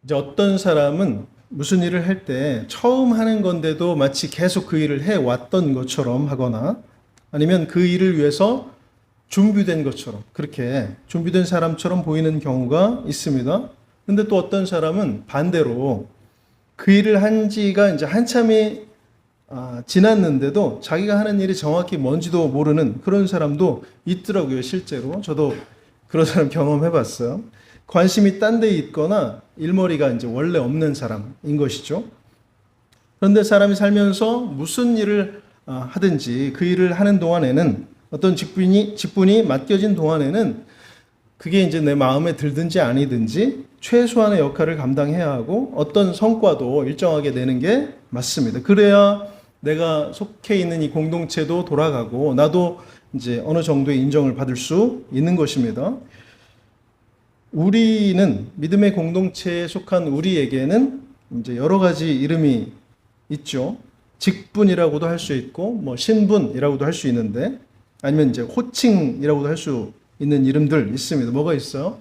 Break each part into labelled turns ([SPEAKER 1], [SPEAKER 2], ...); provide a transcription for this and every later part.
[SPEAKER 1] 이제 어떤 사람은 무슨 일을 할 때 처음 하는 건데도 마치 계속 그 일을 해 왔던 것처럼 하거나 아니면 그 일을 위해서 준비된 것처럼 그렇게 준비된 사람처럼 보이는 경우가 있습니다. 근데 또 어떤 사람은 반대로 그 일을 한 지가 이제 한참이 지났는데도 자기가 하는 일이 정확히 뭔지도 모르는 그런 사람도 있더라고요, 실제로. 저도 그런 사람 경험해 봤어요. 관심이 딴 데 있거나 일머리가 이제 원래 없는 사람인 것이죠. 그런데 사람이 살면서 무슨 일을 하든지 그 일을 하는 동안에는 어떤 직분이 맡겨진 동안에는 그게 이제 내 마음에 들든지 아니든지 최소한의 역할을 감당해야 하고 어떤 성과도 일정하게 내는 게 맞습니다. 그래야 내가 속해 있는 이 공동체도 돌아가고 나도 이제 어느 정도의 인정을 받을 수 있는 것입니다. 우리는 믿음의 공동체에 속한 우리에게는 이제 여러 가지 이름이 있죠. 직분이라고도 할 수 있고, 뭐 신분이라고도 할 수 있는데, 아니면 이제 호칭이라고도 할 수 있는 이름들 있습니다. 뭐가 있어요?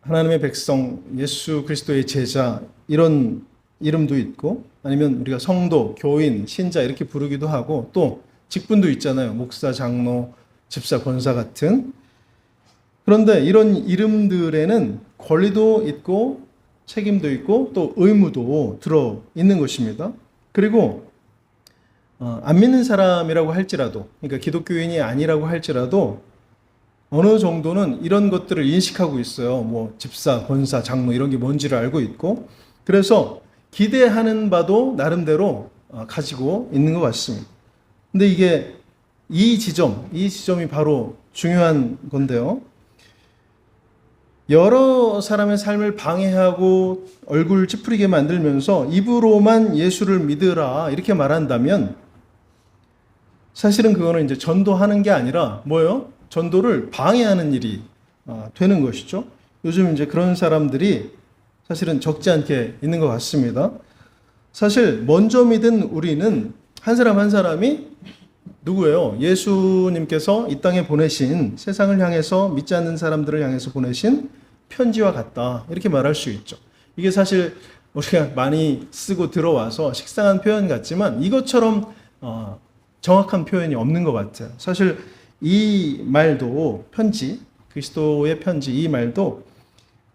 [SPEAKER 1] 하나님의 백성, 예수 그리스도의 제자 이런 이름도 있고, 아니면 우리가 성도, 교인, 신자 이렇게 부르기도 하고, 또 직분도 있잖아요. 목사, 장로, 집사, 권사 같은. 그런데 이런 이름들에는 권리도 있고 책임도 있고 또 의무도 들어 있는 것입니다. 그리고 안 믿는 사람이라고 할지라도, 그러니까 기독교인이 아니라고 할지라도 어느 정도는 이런 것들을 인식하고 있어요. 뭐 집사, 권사, 장로 이런 게 뭔지를 알고 있고, 그래서 기대하는 바도 나름대로 가지고 있는 것 같습니다. 근데 이게 이 지점이 바로 중요한 건데요. 여러 사람의 삶을 방해하고 얼굴 찌푸리게 만들면서 입으로만 예수를 믿으라 이렇게 말한다면 사실은 그거는 이제 전도하는 게 아니라 뭐예요? 전도를 방해하는 일이 되는 것이죠. 요즘 이제 그런 사람들이 사실은 적지 않게 있는 것 같습니다. 사실 먼저 믿은 우리는 한 사람 한 사람이 누구예요? 예수님께서 이 땅에 보내신, 세상을 향해서 믿지 않는 사람들을 향해서 보내신 편지와 같다 이렇게 말할 수 있죠. 이게 사실 우리가 많이 쓰고 들어와서 식상한 표현 같지만 이것처럼 정확한 표현이 없는 것 같아요. 사실 이 말도 편지, 그리스도의 편지 이 말도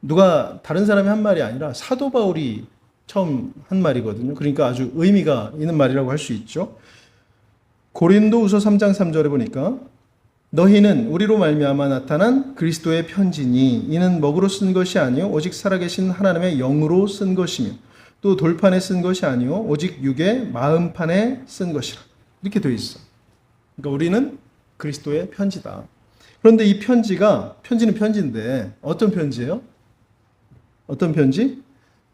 [SPEAKER 1] 누가 다른 사람이 한 말이 아니라 사도 바울이 처음 한 말이거든요. 그러니까 아주 의미가 있는 말이라고 할 수 있죠. 고린도후서 3장 3절에 보니까 너희는 우리로 말미암아 나타난 그리스도의 편지니 이는 먹으로 쓴 것이 아니요 오직 살아계신 하나님의 영으로 쓴 것이며 또 돌판에 쓴 것이 아니요 오직 육의 마음판에 쓴 것이라 이렇게 되어 있어. 그러니까 우리는 그리스도의 편지다. 그런데 이 편지는 편지인데 어떤 편지예요? 어떤 편지?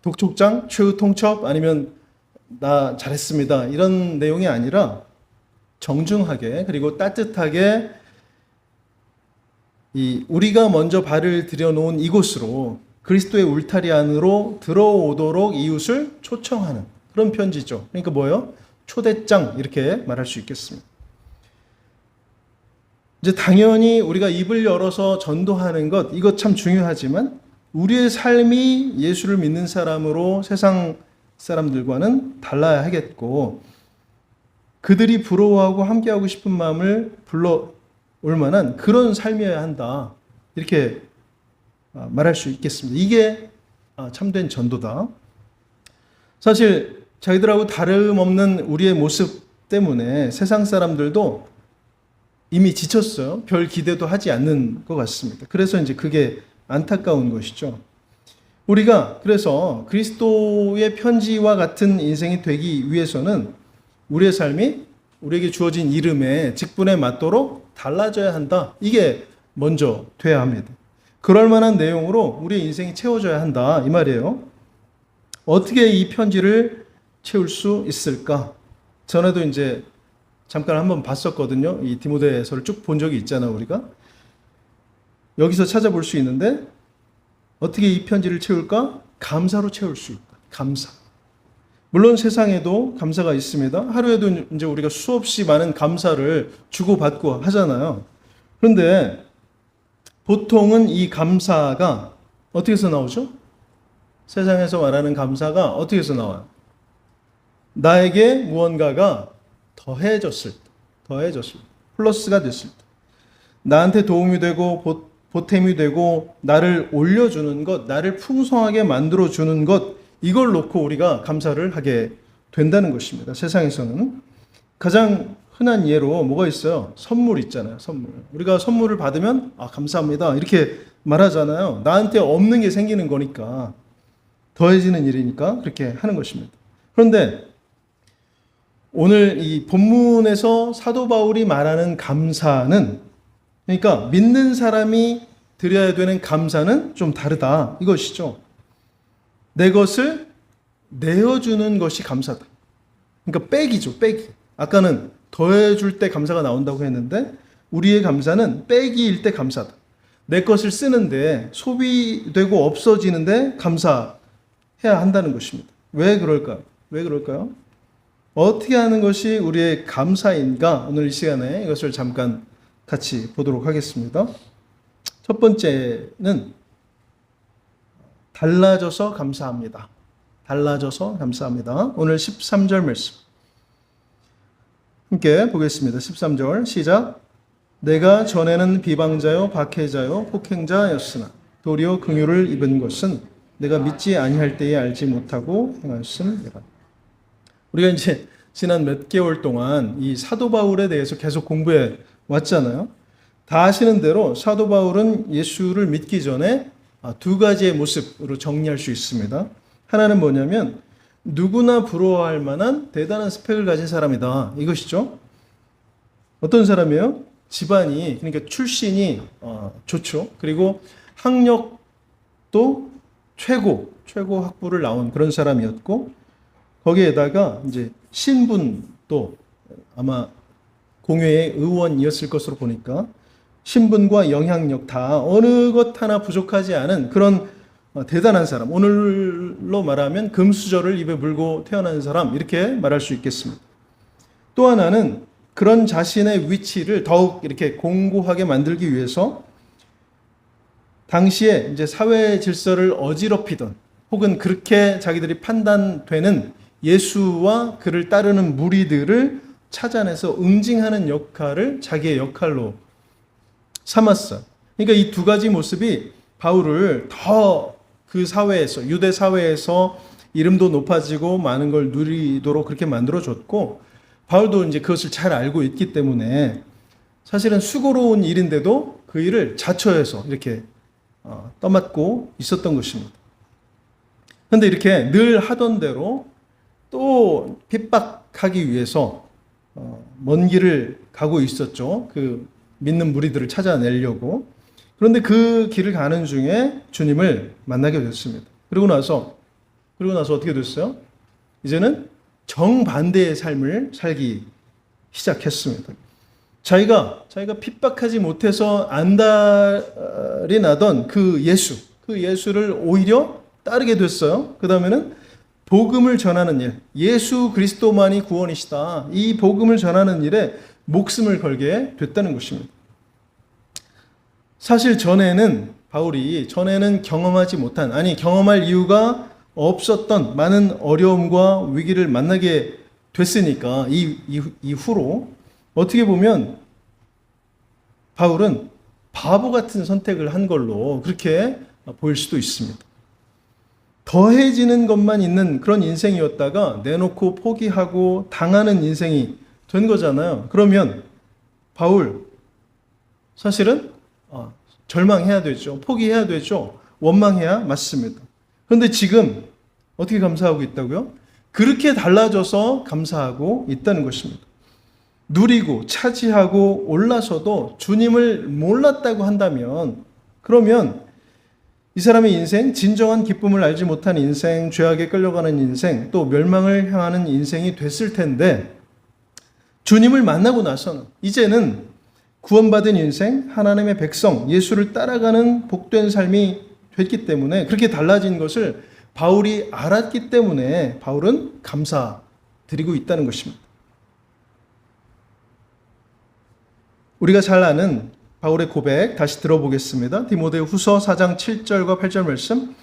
[SPEAKER 1] 독촉장, 최후 통첩 아니면 나 잘했습니다 이런 내용이 아니라 정중하게 그리고 따뜻하게 우리가 먼저 발을 들여놓은 이곳으로 그리스도의 울타리 안으로 들어오도록 이웃을 초청하는 그런 편지죠. 그러니까 뭐예요? 초대장 이렇게 말할 수 있겠습니다. 이제 당연히 우리가 입을 열어서 전도하는 것 이것 참 중요하지만 우리의 삶이 예수를 믿는 사람으로 세상 사람들과는 달라야 하겠고 그들이 부러워하고 함께하고 싶은 마음을 불러올 만한 그런 삶이어야 한다. 이렇게 말할 수 있겠습니다. 이게 참된 전도다. 사실 자기들하고 다름없는 우리의 모습 때문에 세상 사람들도 이미 지쳤어요. 별 기대도 하지 않는 것 같습니다. 그래서 이제 그게 안타까운 것이죠. 우리가 그래서 그리스도의 편지와 같은 인생이 되기 위해서는 우리의 삶이 우리에게 주어진 이름에 직분에 맞도록 달라져야 한다. 이게 먼저 돼야 합니다. 그럴 만한 내용으로 우리의 인생이 채워져야 한다. 이 말이에요. 어떻게 이 편지를 채울 수 있을까? 전에도 이제 잠깐 한번 봤었거든요. 이 디모데서를 쭉 본 적이 있잖아요, 우리가. 여기서 찾아볼 수 있는데 어떻게 이 편지를 채울까? 감사로 채울 수 있다. 감사. 물론 세상에도 감사가 있습니다. 하루에도 이제 우리가 수없이 많은 감사를 주고받고 하잖아요. 그런데 보통은 이 감사가 어떻게 해서 나오죠? 세상에서 말하는 감사가 어떻게 해서 나와요? 나에게 무언가가 더해졌을 때, 플러스가 됐을 때, 나한테 도움이 되고 보탬이 되고 나를 올려주는 것, 나를 풍성하게 만들어주는 것, 이걸 놓고 우리가 감사를 하게 된다는 것입니다. 세상에서는 가장 흔한 예로 뭐가 있어요? 선물 있잖아요. 선물. 우리가 선물을 받으면 감사합니다 이렇게 말하잖아요. 나한테 없는 게 생기는 거니까, 더해지는 일이니까 그렇게 하는 것입니다. 그런데 오늘 이 본문에서 사도 바울이 말하는 감사는, 그러니까 믿는 사람이 드려야 되는 감사는 좀 다르다 이것이죠. 내 것을 내어주는 것이 감사다. 그러니까 빼기죠. 빼기. 아까는 더해줄 때 감사가 나온다고 했는데 우리의 감사는 빼기일 때 감사다. 내 것을 쓰는데, 소비되고 없어지는데 감사해야 한다는 것입니다. 왜 그럴까요? 왜 그럴까요? 어떻게 하는 것이 우리의 감사인가? 오늘 이 시간에 이것을 잠깐 같이 보도록 하겠습니다. 첫 번째는 달라져서 감사합니다. 달라져서 감사합니다. 오늘 13절 말씀 함께 보겠습니다. 13절 시작. 내가 전에는 비방자요 박해자요 폭행자였으나 도리어 긍휼을 입은 것은 내가 믿지 아니할 때에 알지 못하고 행하였음이라. 우리가 이제 지난 몇 개월 동안 이 사도 바울에 대해서 계속 공부해 왔잖아요. 다 아시는 대로 사도 바울은 예수를 믿기 전에 두 가지의 모습으로 정리할 수 있습니다. 하나는 뭐냐면 누구나 부러워할 만한 대단한 스펙을 가진 사람이다 이것이죠. 어떤 사람이에요? 집안이, 그러니까 출신이 좋죠. 그리고 학력도 최고 학부를 나온 그런 사람이었고, 거기에다가 이제 신분도 아마 공회의 의원이었을 것으로 보니까 신분과 영향력 다 어느 것 하나 부족하지 않은 그런 대단한 사람, 오늘로 말하면 금수저를 입에 물고 태어난 사람 이렇게 말할 수 있겠습니다. 또 하나는 그런 자신의 위치를 더욱 이렇게 공고하게 만들기 위해서 당시에 이제 사회 질서를 어지럽히던, 혹은 그렇게 자기들이 판단되는 예수와 그를 따르는 무리들을 찾아내서 응징하는 역할을 자기의 역할로 삼았어요. 그러니까 이 두 가지 모습이 바울을 더 그 사회에서, 유대 사회에서 이름도 높아지고 많은 걸 누리도록 그렇게 만들어줬고, 바울도 이제 그것을 잘 알고 있기 때문에 사실은 수고로운 일인데도 그 일을 자처해서 이렇게 떠맡고 있었던 것입니다. 그런데 이렇게 늘 하던 대로 또 핍박하기 위해서 먼 길을 가고 있었죠. 그 믿는 무리들을 찾아내려고. 그런데 그 길을 가는 중에 주님을 만나게 됐습니다. 그리고 나서 어떻게 됐어요? 이제는 정반대의 삶을 살기 시작했습니다. 자기가 핍박하지 못해서 안달이 나던 그 예수를 오히려 따르게 됐어요. 그 다음에는 복음을 전하는 일, 예수 그리스도만이 구원이시다, 이 복음을 전하는 일에 목숨을 걸게 됐다는 것입니다. 사실 바울이 전에는 경험하지 못한, 경험할 이유가 없었던 많은 어려움과 위기를 만나게 됐으니까 이후로 어떻게 보면 바울은 바보 같은 선택을 한 걸로 그렇게 보일 수도 있습니다. 더해지는 것만 있는 그런 인생이었다가 내놓고 포기하고 당하는 인생이 된 거잖아요. 그러면 바울 사실은 절망해야 되죠. 포기해야 되죠. 원망해야 맞습니다. 그런데 지금 어떻게 감사하고 있다고요? 그렇게 달라져서 감사하고 있다는 것입니다. 누리고 차지하고 올라서도 주님을 몰랐다고 한다면, 그러면 이 사람의 인생, 진정한 기쁨을 알지 못한 인생, 죄악에 끌려가는 인생, 또 멸망을 향하는 인생이 됐을 텐데, 주님을 만나고 나서는 이제는 구원받은 인생, 하나님의 백성, 예수를 따라가는 복된 삶이 됐기 때문에, 그렇게 달라진 것을 바울이 알았기 때문에 바울은 감사드리고 있다는 것입니다. 우리가 잘 아는 바울의 고백 다시 들어보겠습니다. 디모데 후서 4장 7절과 8절 말씀.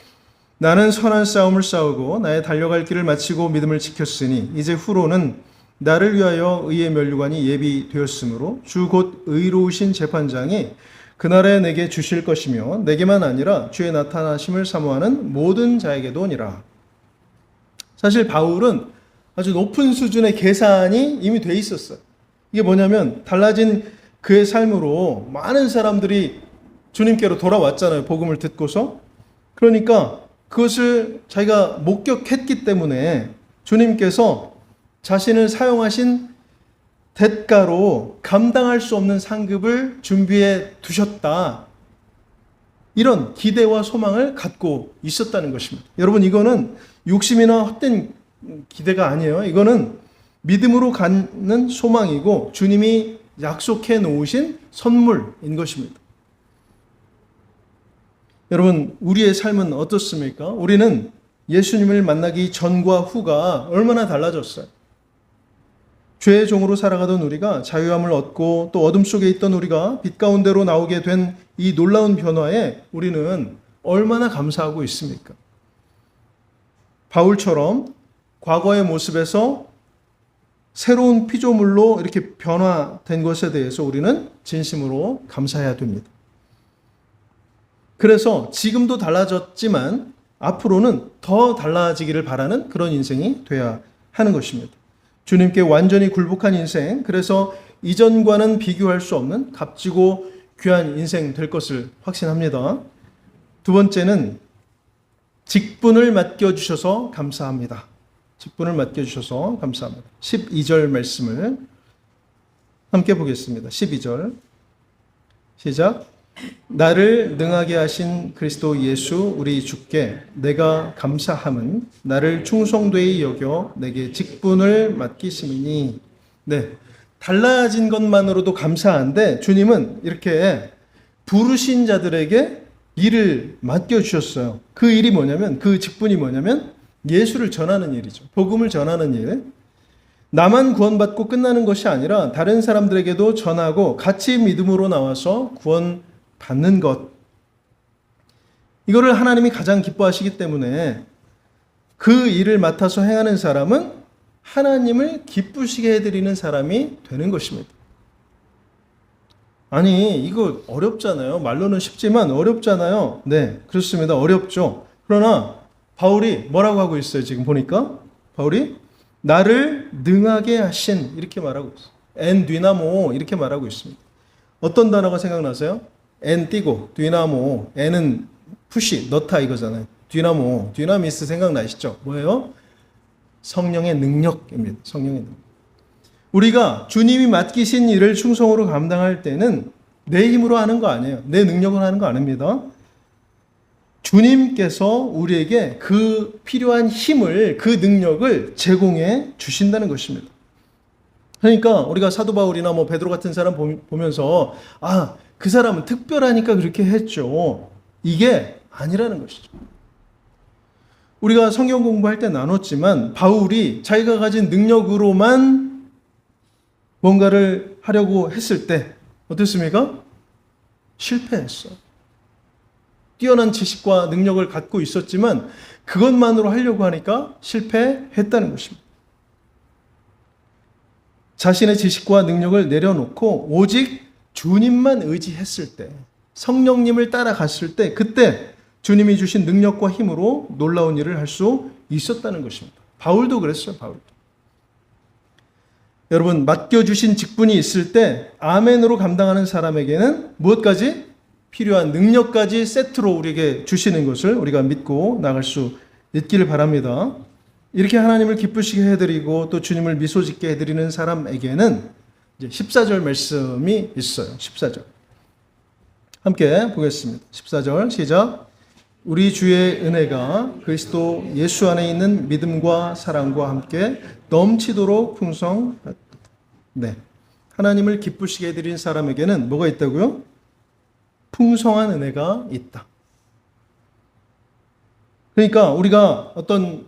[SPEAKER 1] 나는 선한 싸움을 싸우고 나의 달려갈 길을 마치고 믿음을 지켰으니 이제 후로는 나를 위하여 의의 면류관이 예비되었으므로 주 곧 의로우신 재판장이 그날에 내게 주실 것이며 내게만 아니라 주의 나타나심을 사모하는 모든 자에게도니라. 사실 바울은 아주 높은 수준의 계산이 이미 돼 있었어요. 이게 뭐냐면 달라진 그의 삶으로 많은 사람들이 주님께로 돌아왔잖아요. 복음을 듣고서. 그러니까 그것을 자기가 목격했기 때문에 주님께서 자신을 사용하신 대가로 감당할 수 없는 상급을 준비해 두셨다. 이런 기대와 소망을 갖고 있었다는 것입니다. 여러분, 이거는 욕심이나 헛된 기대가 아니에요. 이거는 믿음으로 갖는 소망이고 주님이 약속해 놓으신 선물인 것입니다. 여러분, 우리의 삶은 어떻습니까? 우리는 예수님을 만나기 전과 후가 얼마나 달라졌어요. 죄의 종으로 살아가던 우리가 자유함을 얻고 또 어둠 속에 있던 우리가 빛 가운데로 나오게 된 이 놀라운 변화에 우리는 얼마나 감사하고 있습니까? 바울처럼 과거의 모습에서 새로운 피조물로 이렇게 변화된 것에 대해서 우리는 진심으로 감사해야 됩니다. 그래서 지금도 달라졌지만 앞으로는 더 달라지기를 바라는 그런 인생이 돼야 하는 것입니다. 주님께 완전히 굴복한 인생, 그래서 이전과는 비교할 수 없는 값지고 귀한 인생 될 것을 확신합니다. 두 번째는 직분을 맡겨주셔서 감사합니다. 직분을 맡겨주셔서 감사합니다. 12절 말씀을 함께 보겠습니다. 12절 시작. 나를 능하게 하신 그리스도 예수 우리 주께 내가 감사함은 나를 충성되이 여겨 내게 직분을 맡기심이니. 네, 달라진 것만으로도 감사한데 주님은 이렇게 부르신 자들에게 일을 맡겨주셨어요. 그 일이 뭐냐면, 그 직분이 뭐냐면 예수를 전하는 일이죠. 복음을 전하는 일. 나만 구원받고 끝나는 것이 아니라 다른 사람들에게도 전하고 같이 믿음으로 나와서 구원받는 것. 이거를 하나님이 가장 기뻐하시기 때문에 그 일을 맡아서 행하는 사람은 하나님을 기쁘시게 해드리는 사람이 되는 것입니다. 아니, 이거 어렵잖아요. 말로는 쉽지만 어렵잖아요. 네, 그렇습니다. 어렵죠. 그러나 바울이 뭐라고 하고 있어요? 지금 보니까 바울이 나를 능하게 하신 이렇게 말하고 있어요. 엔 디나모 이렇게 말하고 있습니다. 어떤 단어가 생각나세요? 엔 띄고 디나모, 엔은 푸시 넣다 이거잖아요. 디나모, 디나미스 생각나시죠? 뭐예요? 성령의 능력입니다. 성령의 능력. 우리가 주님이 맡기신 일을 충성으로 감당할 때는 내 힘으로 하는 거 아니에요. 내 능력으로 하는 거 아닙니다. 주님께서 우리에게 그 필요한 힘을, 그 능력을 제공해 주신다는 것입니다. 그러니까 우리가 사도 바울이나 뭐 베드로 같은 사람 보면서 아, 그 사람은 특별하니까 그렇게 했죠. 이게 아니라는 것이죠. 우리가 성경 공부할 때 나눴지만 바울이 자기가 가진 능력으로만 뭔가를 하려고 했을 때 어땠습니까? 실패했어. 뛰어난 지식과 능력을 갖고 있었지만 그것만으로 하려고 하니까 실패했다는 것입니다. 자신의 지식과 능력을 내려놓고 오직 주님만 의지했을 때, 성령님을 따라갔을 때, 그때 주님이 주신 능력과 힘으로 놀라운 일을 할 수 있었다는 것입니다. 바울도 그랬어요. 바울도. 여러분, 맡겨주신 직분이 있을 때 아멘으로 감당하는 사람에게는 무엇까지? 필요한 능력까지 세트로 우리에게 주시는 것을 우리가 믿고 나갈 수 있기를 바랍니다. 이렇게 하나님을 기쁘시게 해드리고 또 주님을 미소 짓게 해드리는 사람에게는 이제 14절 말씀이 있어요. 14절. 함께 보겠습니다. 14절 시작. 우리 주의 은혜가 그리스도 예수 안에 있는 믿음과 사랑과 함께 넘치도록 풍성하다. 네. 하나님을 기쁘시게 해드린 사람에게는 뭐가 있다고요? 풍성한 은혜가 있다. 그러니까 우리가 어떤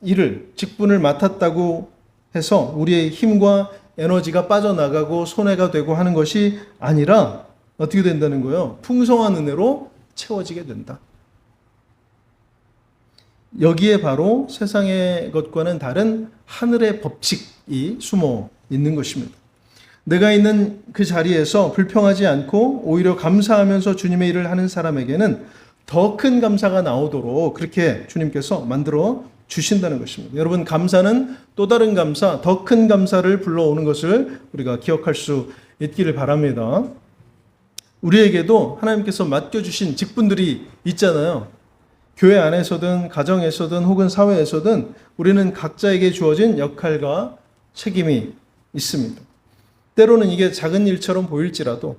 [SPEAKER 1] 일을, 직분을 맡았다고 해서 우리의 힘과 에너지가 빠져나가고 손해가 되고 하는 것이 아니라 어떻게 된다는 거예요? 풍성한 은혜로 채워지게 된다. 여기에 바로 세상의 것과는 다른 하늘의 법칙이 숨어 있는 것입니다. 내가 있는 그 자리에서 불평하지 않고 오히려 감사하면서 주님의 일을 하는 사람에게는 더 큰 감사가 나오도록 그렇게 주님께서 만들어 주신다는 것입니다. 여러분, 감사는 또 다른 감사, 더 큰 감사를 불러오는 것을 우리가 기억할 수 있기를 바랍니다. 우리에게도 하나님께서 맡겨주신 직분들이 있잖아요. 교회 안에서든 가정에서든 혹은 사회에서든 우리는 각자에게 주어진 역할과 책임이 있습니다. 때로는 이게 작은 일처럼 보일지라도,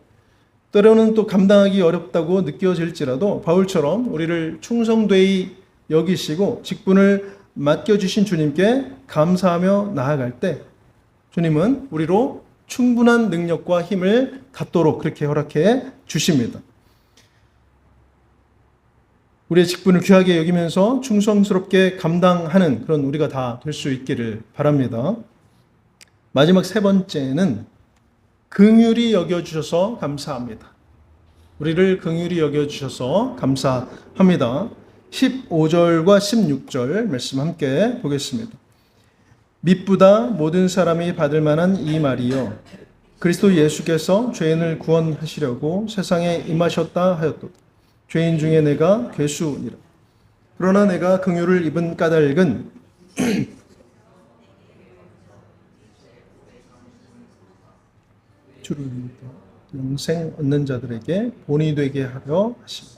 [SPEAKER 1] 때로는 또 감당하기 어렵다고 느껴질지라도 바울처럼 우리를 충성되이 여기시고 직분을 맡겨주신 주님께 감사하며 나아갈 때 주님은 우리로 충분한 능력과 힘을 갖도록 그렇게 허락해 주십니다. 우리의 직분을 귀하게 여기면서 충성스럽게 감당하는 그런 우리가 다 될 수 있기를 바랍니다. 마지막 세 번째는 긍휼히 여겨주셔서 감사합니다. 우리를 긍휼히 여겨주셔서 감사합니다. 15절과 16절 말씀 함께 보겠습니다. mit보다 모든 사람이 받을 만한 이 말이요 그리스도 예수께서 죄인을 구원하시려고 세상에 임하셨다 하였도다. 죄인 중에 내가 괴수니라. 그러나 내가 긍휼을 입은 까닭은 주를 믿어 영생 얻는 자들에게 본이 되게 하려 하십니다.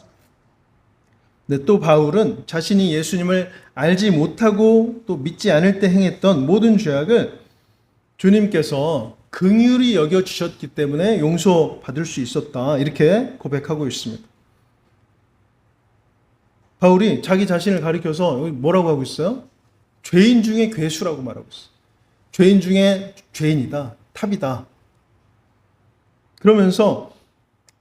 [SPEAKER 1] 근데 또 바울은 자신이 예수님을 알지 못하고 또 믿지 않을 때 행했던 모든 죄악을 주님께서 긍휼히 여겨주셨기 때문에 용서받을 수 있었다, 이렇게 고백하고 있습니다. 바울이 자기 자신을 가리켜서 뭐라고 하고 있어요? 죄인 중에 괴수라고 말하고 있어요. 죄인 중에 죄인이다, 탑이다. 그러면서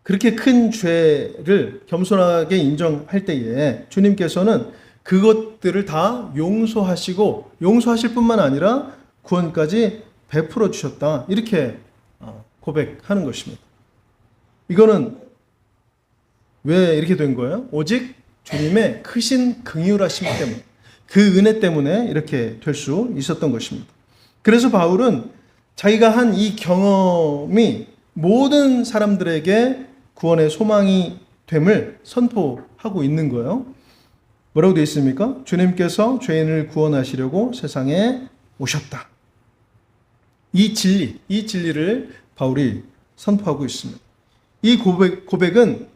[SPEAKER 1] 그렇게 큰 죄를 겸손하게 인정할 때에 주님께서는 그것들을 다 용서하시고 용서하실 뿐만 아니라 구원까지 베풀어 주셨다, 이렇게 고백하는 것입니다. 이거는 왜 이렇게 된 거예요? 오직 주님의 크신 긍휼하심 때문에, 그 은혜 때문에 이렇게 될 수 있었던 것입니다. 그래서 바울은 자기가 한 이 경험이 모든 사람들에게 구원의 소망이 됨을 선포하고 있는 거예요. 뭐라고 되어 있습니까? 주님께서 죄인을 구원하시려고 세상에 오셨다. 이 진리를 바울이 선포하고 있습니다. 이 고백은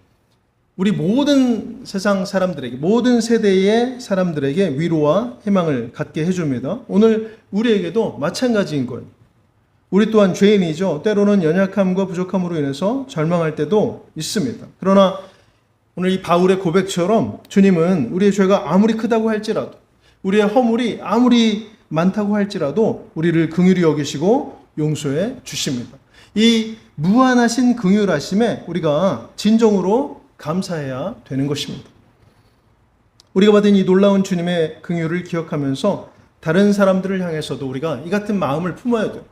[SPEAKER 1] 우리 모든 세상 사람들에게, 모든 세대의 사람들에게 위로와 희망을 갖게 해줍니다. 오늘 우리에게도 마찬가지인 거예요. 우리 또한 죄인이죠. 때로는 연약함과 부족함으로 인해서 절망할 때도 있습니다. 그러나 오늘 이 바울의 고백처럼 주님은 우리의 죄가 아무리 크다고 할지라도, 우리의 허물이 아무리 많다고 할지라도 우리를 긍휼히 여기시고 용서해 주십니다. 이 무한하신 긍휼하심에 우리가 진정으로 감사해야 되는 것입니다. 우리가 받은 이 놀라운 주님의 긍휼을 기억하면서 다른 사람들을 향해서도 우리가 이 같은 마음을 품어야 돼요.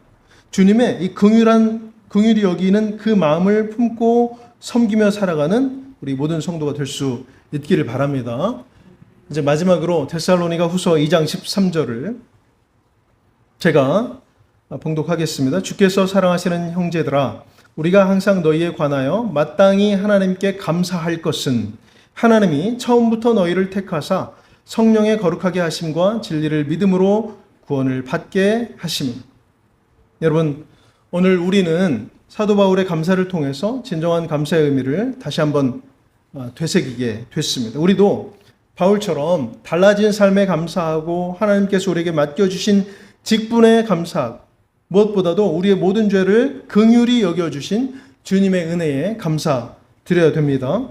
[SPEAKER 1] 주님의 이 긍휼히 여기는 그 마음을 품고 섬기며 살아가는 우리 모든 성도가 될 수 있기를 바랍니다. 이제 마지막으로 데살로니가 후서 2장 13절을 제가 봉독하겠습니다. 주께서 사랑하시는 형제들아, 우리가 항상 너희에 관하여 마땅히 하나님께 감사할 것은 하나님이 처음부터 너희를 택하사 성령의 거룩하게 하심과 진리를 믿음으로 구원을 받게 하심입니다. 여러분, 오늘 우리는 사도 바울의 감사를 통해서 진정한 감사의 의미를 다시 한번 되새기게 됐습니다. 우리도 바울처럼 달라진 삶에 감사하고 하나님께서 우리에게 맡겨주신 직분에 감사하고 무엇보다도 우리의 모든 죄를 긍휼히 여겨주신 주님의 은혜에 감사드려야 됩니다.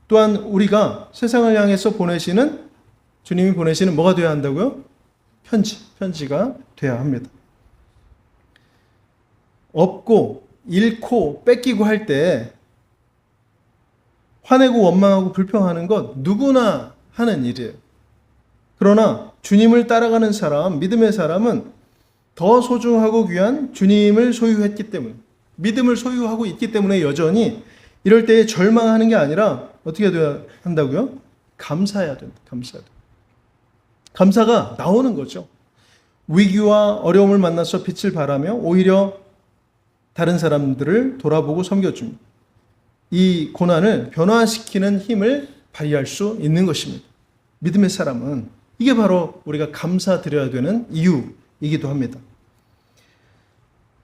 [SPEAKER 1] 또한 우리가 세상을 향해서 주님이 보내시는 뭐가 되어야 한다고요? 편지가 되어야 합니다. 얻고 잃고 뺏기고 할 때 화내고 원망하고 불평하는 것 누구나 하는 일이에요. 그러나 주님을 따라가는 사람, 믿음의 사람은 더 소중하고 귀한 주님을 소유했기 때문에, 믿음을 소유하고 있기 때문에 여전히 이럴 때에 절망하는 게 아니라 어떻게 돼야 한다고요? 감사해야 됩니다. 감사해야 됩니다. 감사가 나오는 거죠. 위기와 어려움을 만나서 빛을 발하며 오히려 다른 사람들을 돌아보고 섬겨줍니다. 이 고난을 변화시키는 힘을 발휘할 수 있는 것입니다. 믿음의 사람은 이게 바로 우리가 감사드려야 되는 이유이기도 합니다.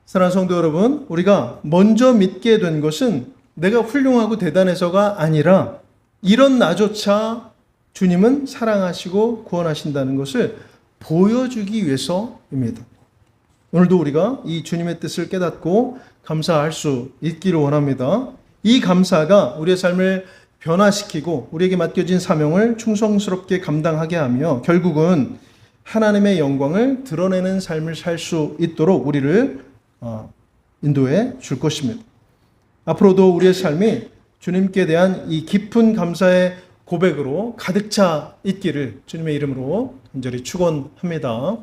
[SPEAKER 1] 사랑하는 성도 여러분, 우리가 먼저 믿게 된 것은 내가 훌륭하고 대단해서가 아니라 이런 나조차 주님은 사랑하시고 구원하신다는 것을 보여주기 위해서입니다. 오늘도 우리가 이 주님의 뜻을 깨닫고 감사할 수 있기를 원합니다. 이 감사가 우리의 삶을 변화시키고 우리에게 맡겨진 사명을 충성스럽게 감당하게 하며 결국은 하나님의 영광을 드러내는 삶을 살 수 있도록 우리를 인도해 줄 것입니다. 앞으로도 우리의 삶이 주님께 대한 이 깊은 감사의 고백으로 가득 차 있기를 주님의 이름으로 간절히 축원합니다.